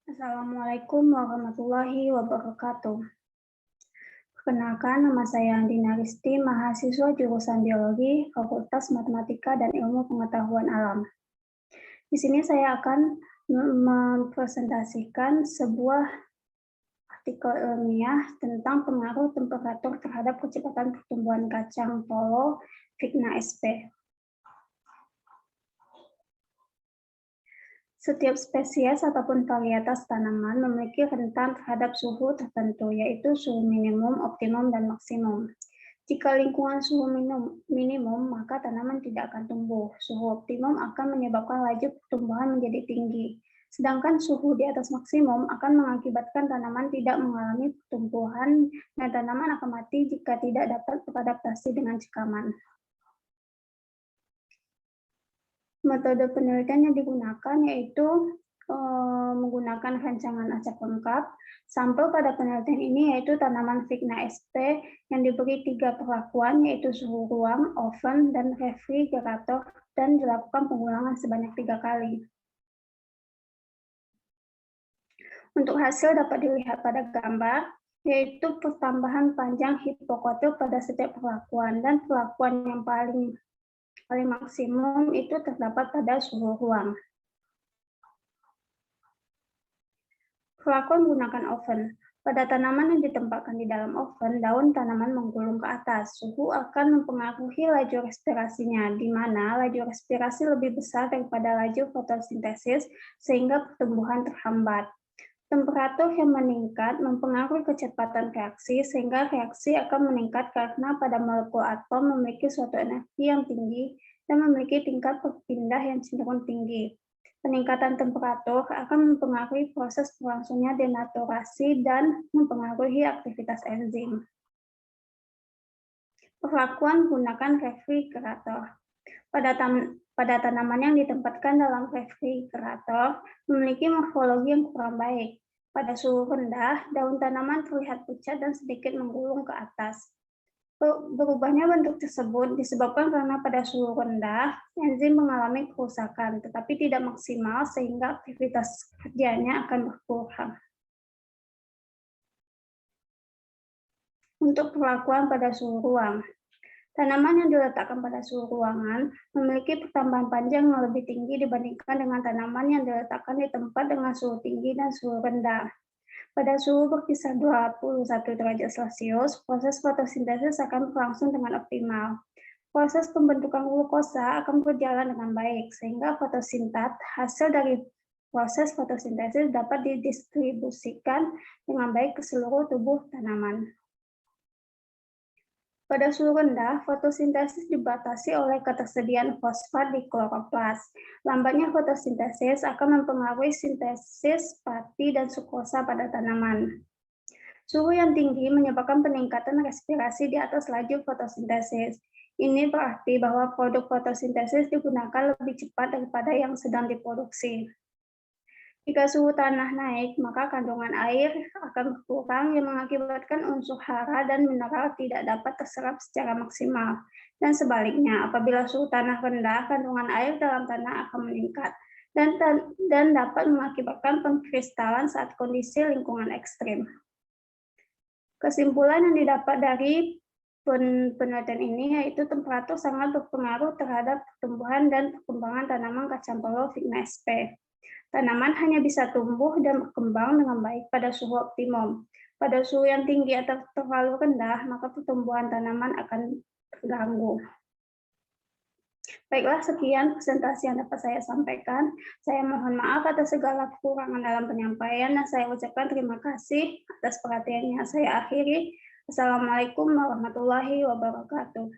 Assalamualaikum warahmatullahi wabarakatuh. Perkenalkan, nama saya Andina Risti, mahasiswa jurusan Biologi, Fakultas Matematika dan Ilmu Pengetahuan Alam. Di sini saya akan mempresentasikan sebuah artikel ilmiah tentang pengaruh temperatur terhadap kecepatan pertumbuhan kacang polong Vigna sp. Setiap spesies ataupun varietas tanaman memiliki rentan terhadap suhu tertentu, yaitu suhu minimum, optimum, dan maksimum. Jika lingkungan suhu minimum, maka tanaman tidak akan tumbuh. Suhu optimum akan menyebabkan laju pertumbuhan menjadi tinggi. Sedangkan suhu di atas maksimum akan mengakibatkan tanaman tidak mengalami pertumbuhan dan tanaman akan mati jika tidak dapat beradaptasi dengan cekaman. Metode penelitian yang digunakan yaitu menggunakan rancangan acak lengkap. Sampel pada penelitian ini yaitu tanaman Vigna sp yang diberi 3 perlakuan, yaitu suhu ruang, oven, dan refrigerator, dan dilakukan pengulangan sebanyak 3 kali. Untuk hasil dapat dilihat pada gambar, yaitu pertambahan panjang hipokotil pada setiap perlakuan, dan perlakuan yang paling maksimum itu terdapat pada suhu ruang. Perlakuan menggunakan oven. Pada tanaman yang ditempatkan di dalam oven, daun tanaman menggulung ke atas. Suhu akan mempengaruhi laju respirasinya, di mana laju respirasi lebih besar daripada laju fotosintesis, sehingga pertumbuhan terhambat. Temperatur yang meningkat mempengaruhi kecepatan reaksi, sehingga reaksi akan meningkat karena pada molekul atom memiliki suatu energi yang tinggi dan memiliki tingkat berpindah yang cenderung tinggi. Peningkatan temperatur akan mempengaruhi proses berlangsungnya denaturasi dan mempengaruhi aktivitas enzim. Perlakuan menggunakan refrigerator. Pada tanaman yang ditempatkan dalam refrigerator memiliki morfologi yang kurang baik. Pada suhu rendah, daun tanaman terlihat pucat dan sedikit menggulung ke atas. Berubahnya bentuk tersebut disebabkan karena pada suhu rendah, enzim mengalami kerusakan, tetapi tidak maksimal sehingga aktivitas kerjanya akan berkurang. Untuk perlakuan pada suhu ruang, tanaman yang diletakkan pada suhu ruangan memiliki pertambahan panjang yang lebih tinggi dibandingkan dengan tanaman yang diletakkan di tempat dengan suhu tinggi dan suhu rendah. Pada suhu berkisar 21 derajat Celcius, proses fotosintesis akan berlangsung dengan optimal. Proses pembentukan glukosa akan berjalan dengan baik, sehingga fotosintat, hasil dari proses fotosintesis dapat didistribusikan dengan baik ke seluruh tubuh tanaman. Pada suhu rendah, fotosintesis dibatasi oleh ketersediaan fosfat di kloroplas. Lambatnya fotosintesis akan mempengaruhi sintesis pati dan sukrosa pada tanaman. Suhu yang tinggi menyebabkan peningkatan respirasi di atas laju fotosintesis. Ini berarti bahwa produk fotosintesis digunakan lebih cepat daripada yang sedang diproduksi. Jika suhu tanah naik, maka kandungan air akan berkurang yang mengakibatkan unsur hara dan mineral tidak dapat terserap secara maksimal. Dan sebaliknya, apabila suhu tanah rendah, kandungan air dalam tanah akan meningkat dan dapat mengakibatkan pengkristalan saat kondisi lingkungan ekstrim. Kesimpulan yang didapat dari penelitian ini yaitu temperatur sangat berpengaruh terhadap pertumbuhan dan perkembangan tanaman kacang polong Vigna sp. Tanaman hanya bisa tumbuh dan berkembang dengan baik pada suhu optimum. Pada suhu yang tinggi atau terlalu rendah, maka pertumbuhan tanaman akan terganggu. Baiklah, sekian presentasi yang dapat saya sampaikan. Saya mohon maaf atas segala kekurangan dalam penyampaian, dan saya ucapkan terima kasih atas perhatiannya. Saya akhiri. Assalamualaikum warahmatullahi wabarakatuh.